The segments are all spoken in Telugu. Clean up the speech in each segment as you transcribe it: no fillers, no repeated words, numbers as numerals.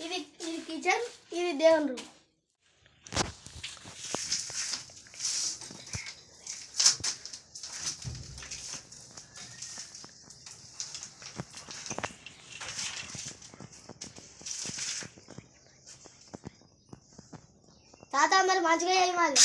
ఇది ఇది కిచెన్, ఇది దేవుని రూమ్. తాత మరి మంచిగా చేయి మరి.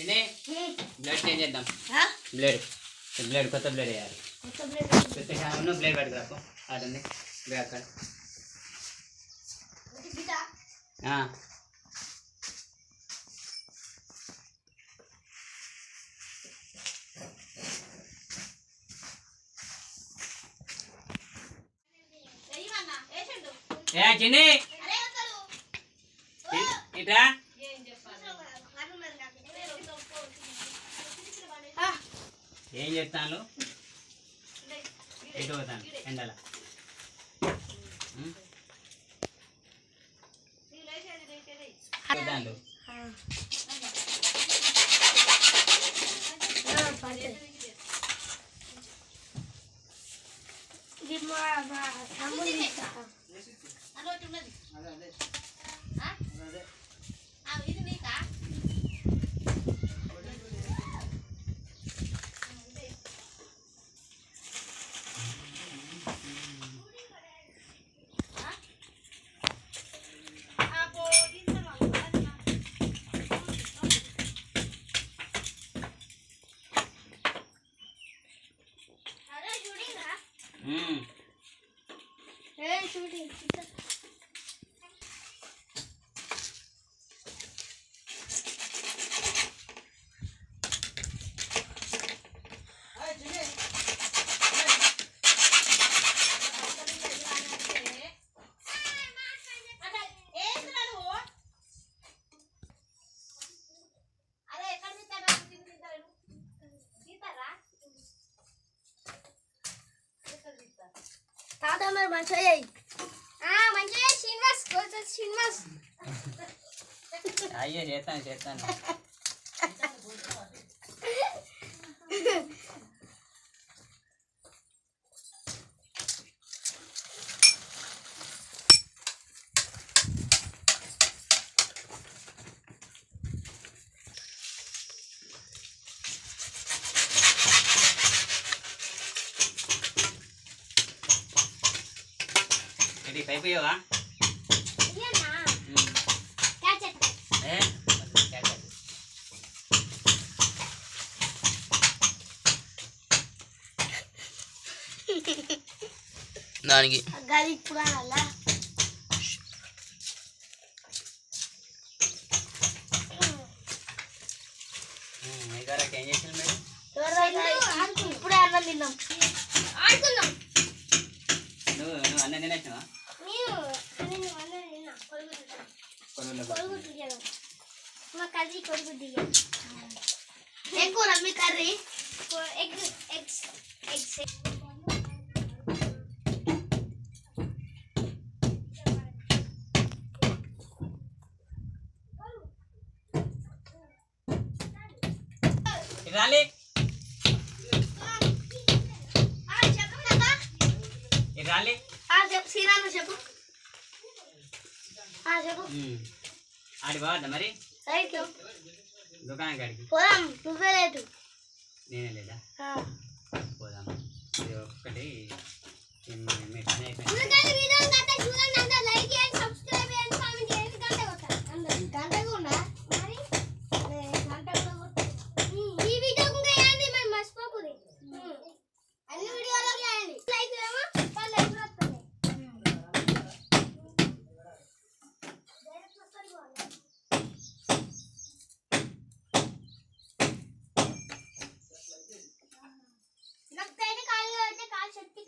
ब्लेड चेंज చేద్దాం బ్లేడ్ కొత్త బ్లేడ్ వేయాలి. కొత్త హ్యామ్ బ్లేడ్ పట్టుకురాకు ఆడండి బ్లేడ్ అక్కడ ఏ చిన్ని ఇట్రా ఏం చెప్తాను ఎటు పోతాను ఎండల దాంట్లో మరి మంచిగా చేయి మంచిగా శ్రీనివాస్ శ్రీనివాస్ అయ్యో చేస్తాను ఇది అయిపోయావా దానికి గది ఇప్పుడు అలా ఏం చేసాను మీరు ఇప్పుడే అన్నం తిన్నాం ఆడుకుందాం నువ్వు అన్నం తినేసినావా మా కర్రీ కొడుకు ఎక్కువ మీ కర్రీ ఎగ్స్ రాలే రాలే చెప్పు శ్రీరాము చెప్పు చెప్పు ఆడి బాగుందా మరి రైట్ దుకాణం కాడికి పోదాం నువ్వే లేటు నేనే లేదా పోదాం ఇది ఒక్కటి మీ పని అయిపోయింది గంటకు ఉన్నా అన్ని వీడియోలోకి వేయండి లైక్ ఏమో వాళ్ళు లైక్ వస్తుంది నొక్కైతే కాళ్ళు అయితే కాలు శక్తి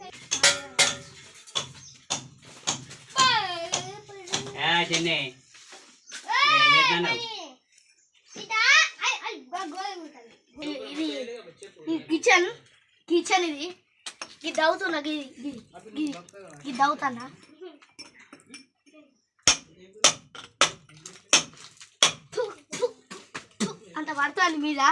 చిన్ని ఇది కిచెన్ ఇది ఇది దవుతున్నా ఇది దవుతానా అంత పడుతుంది మీద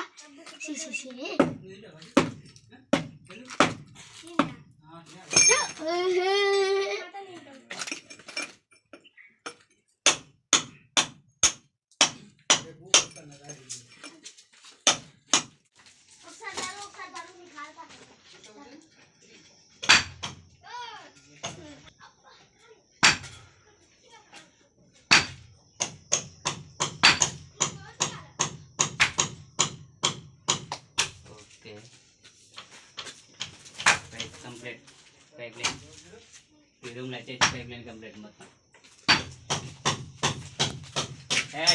ఓకే కంప్లీట్ పైప్ లైన్ ఈ రూమ్లో వచ్చేసి పైప్ లైన్ కంప్లీట్ మొత్తం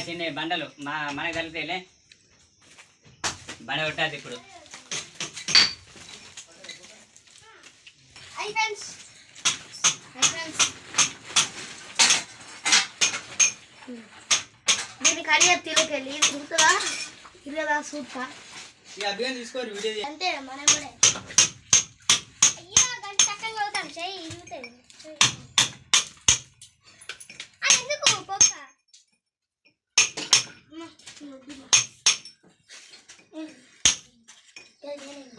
చిన్న బండలు మనకు కలిపితేలే బండ కొట్టాది ఇప్పుడు దీనికి అడిగే తిలకెళ్ళి తిరుగుతుందా తిరగదా చూస్తా తీసుకోరు వీడియో అంతే మనం కూడా అయ్యో గంట చక్కగా అవుతాం చెయ్యి ఇరుగుతుంది ఎందుకు పొక్క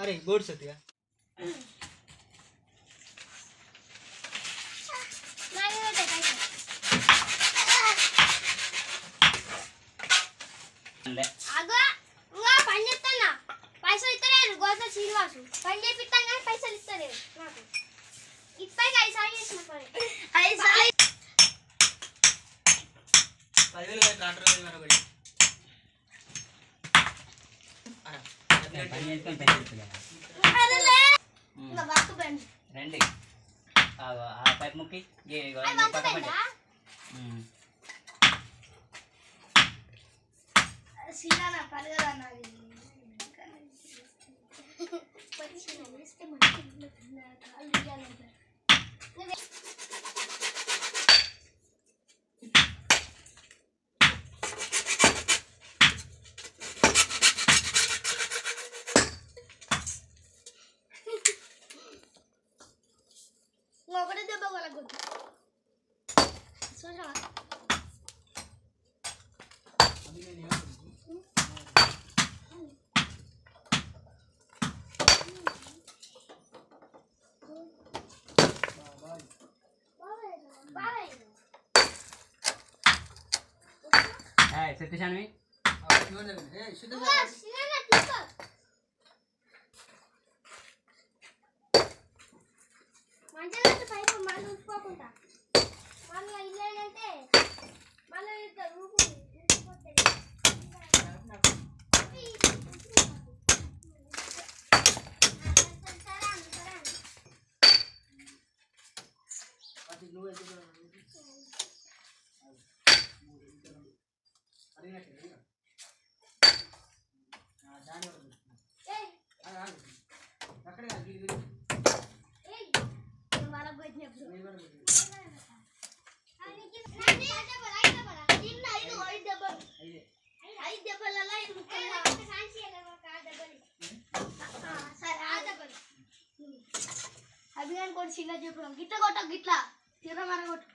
अरे बोर्ड से दिया అగో ఇంకా పని చెప్తానా పైసలు ఇస్తలేరు గోస శ్రీనివాసు పని చేపిస్తాను కానీ పైసలు ఇస్తలేరు నాకు ఇప్పటికి 5 సార్లు చేసిన పని 5 సార్లు 10,000 का ट्रैक्टर में मेरा बड़ी పని చేసుకొని పెంచుతుంది ఇంకా వర్క్ బండి రండి ఆ పైప్ ముక్కి పక్క పండి సీనా పడగదా నాది ఒకటే దెబ్బ సత్యశాన్వి మంచిగా పైపు మళ్ళీ ఉట్టుకోకుండా మళ్ళీ ఇల్లేనంటే మళ్ళీ అభిగాని కూడా చిన్న చెప్పాం గిట్ల కొట్ట గిట్ల తీర మన కొట్టు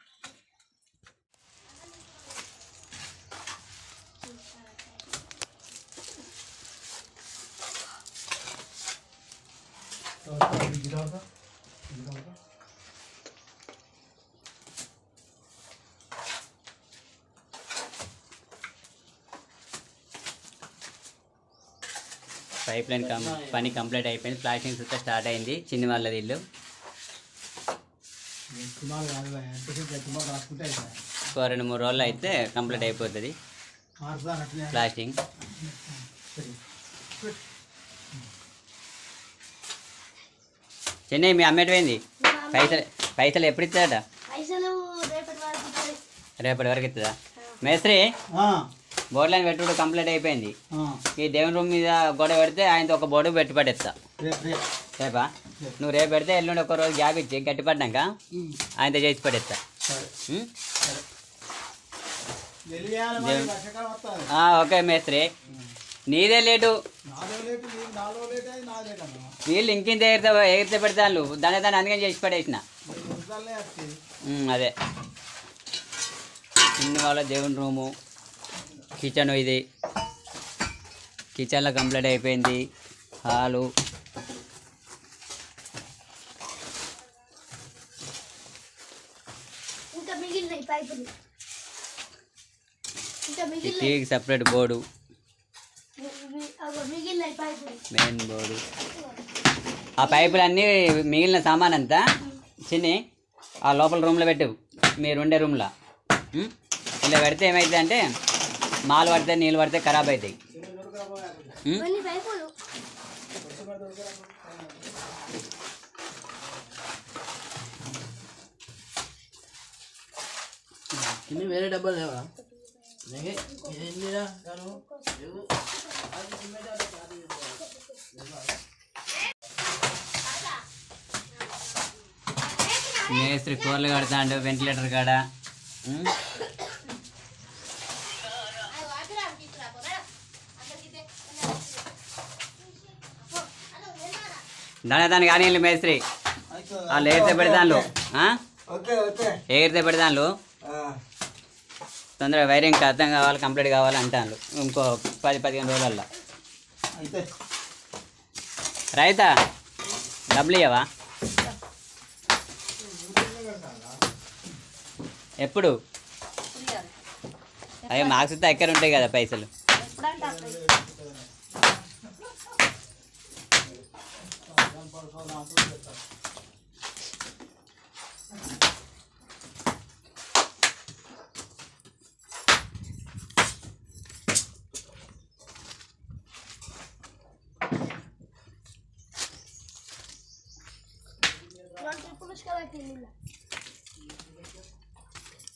పైప్ లైన్ పని కంప్లీట్ అయిపోయింది. ప్లాస్టింగ్ సుత్తా స్టార్ట్ అయింది. చిన్ని వాళ్ళది ఇల్లు ఇంకో 2-3 రోజులు అయితే కంప్లీట్ అయిపోతుంది ప్లాస్టింగ్. చెన్నై మీ అమ్మేటిపోయింది పైసలు ఎప్పుడు ఇస్తాడట? పైసలు రేపటి వరకు ఇస్తుందా? మేస్త్రి బోర్డులైన్ పెట్టుడు కంప్లీట్ అయిపోయింది. ఈ దేవుని రూమ్ మీద గొడవ పెడితే ఆయనతో ఒక బోర్డు పెట్టి పడేస్తా. రేపా? నువ్వు రేపు పెడితే ఎల్లుండి ఒక రోజు గ్యాప్ ఇచ్చి గట్టి పడ్డాక ఆయనతో చేసి పడేస్తా. ఓకే మేస్త్రి, నీదే లేటు. వీళ్ళు ఇంకింత ఎగిరితే పెడతాను దాని అందుకని చేసి పడేసిన. అదే చిన్న వాళ్ళ దేవుని రూము, కిచెన్. ఇది కిచెన్లో కంప్లీట్ అయిపోయింది. హాలు, ఇంకా మిగిలినాయి పైపులు, ఇంకా టీవీకి సపరేట్ బోర్డు, మిగిలినాయి పైపులు, మెయిన్ బోర్డు. ఆ పైపులన్నీ మిగిలిన సామాన్ అంతా చిన్ని ఆ లోపల రూమ్లో పెట్టు, మీరు ఉండే రూమ్లో. ఇలా పెడితే ఏమవుతుంది అంటే మాలు పడితే నీళ్ళు పడితే ఖరాబ్ అవుతాయి. వేరే డబ్బాలు లేవా? మేస్త్రి కూరలు కడతాడు వెంటిలేటర్ కాడ. దాని కానీ మేస్త్రి వాళ్ళు ఎగిరితే పెడతాను, ఎగిరితే పెడతాను. తొందరగా వైరింగ్ అర్థం కావాలి, కంప్లీట్ కావాలి అంటాను. ఇంకో 10-15 రోజులల్లో. రైతా డబ్బులు ఇవ్వవా? ఎప్పుడు? అయ్యో మాకు సుత్తా ఎక్కడ ఉంటాయి కదా పైసలు.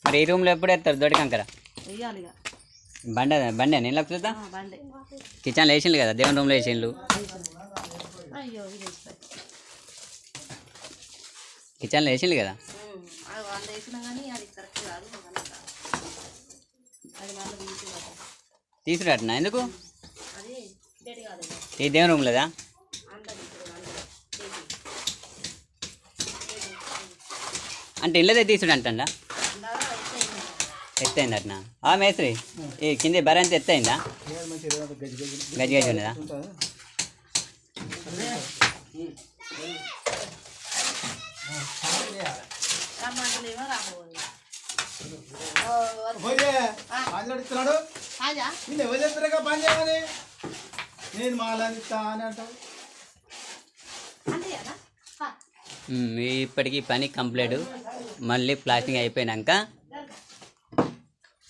మరి ఈ రూమ్లో ఎప్పుడు వేస్తారు దొడ్డి కంకర? బండే నేను లేకపోతే కిచెన్లో వేసిండ్రు కదా, దేవుని రూమ్లో వేసిండ్రు, కిచెన్లో వేసిండ్రు కదా. తీసుకురాటనా? ఎందుకు? ఈ దేవుని రూమ్ లేదా? అంటే ఇళ్ళదే తీసుడు అంటా. ఎత్తైంది అట్నా? మేస్త్రి ఈ కింది బర అంతా ఎత్తైందా? గజి గజి ఉన్నదా? రాజా నేను ఎవరు చెప్తారా పని చేయమని నేను మాలందిస్తా అని అంటావు అంతే కదా ఇప్పటికీ పని కంప్లీట్. మళ్ళీ ప్లాస్టింగ్ అయిపోయినాక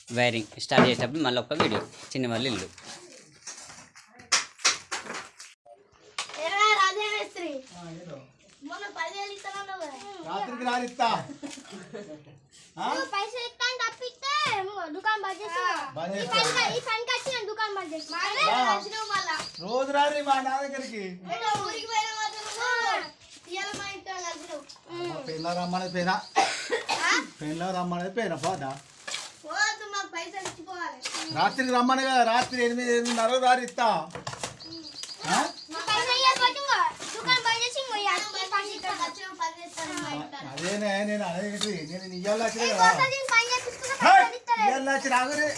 వైరింగ్ స్టార్ట్ చేసేటప్పుడు మళ్ళీ ఒక వీడియో చిన్న మళ్ళీ ఇల్లు. రాజా మేస్త్రి మొన్న 10,000 ఇస్తానన్నావు కదా. రాత్రికి రానిస్తా పైసలు ఇస్తాను తప్పిస్తే దుకాణం బంద్ చేసి ఈ పనికి వచ్చి నేను దుకాణం బంద్ చేసి మళ్ళా రోజు రారి మా నా దగ్గరికి ఊరికి పోయిన మాత్రం ఇవాళ మా ఇంట్లో కలిసినావు. పెళ్ళ రమ్మనేది పోయినా పెళ్ళ రమ్మనేది పోయినా పోదా పోవద్దు, మాకు పైసలు ఇచ్చిపోవాలి. రాత్రికి రమ్మని కదా రాత్రి 8-8:30 రారిస్తా పైసలు ఇవ్వకపోతే ఇంకో దుకాణం బంద్ చేసి ఇంకో ఈ పని చేస్తాను. వచ్చిన పని చేస్తాను మా ఇంట్లో. అదేనే నేను అనేది నేను ఇయ్యాలి ఈ కోసం నేను పని చేపిస్తున్నా పైసలు ఇస్తలేదు. ఇయ్యాలి రాగురే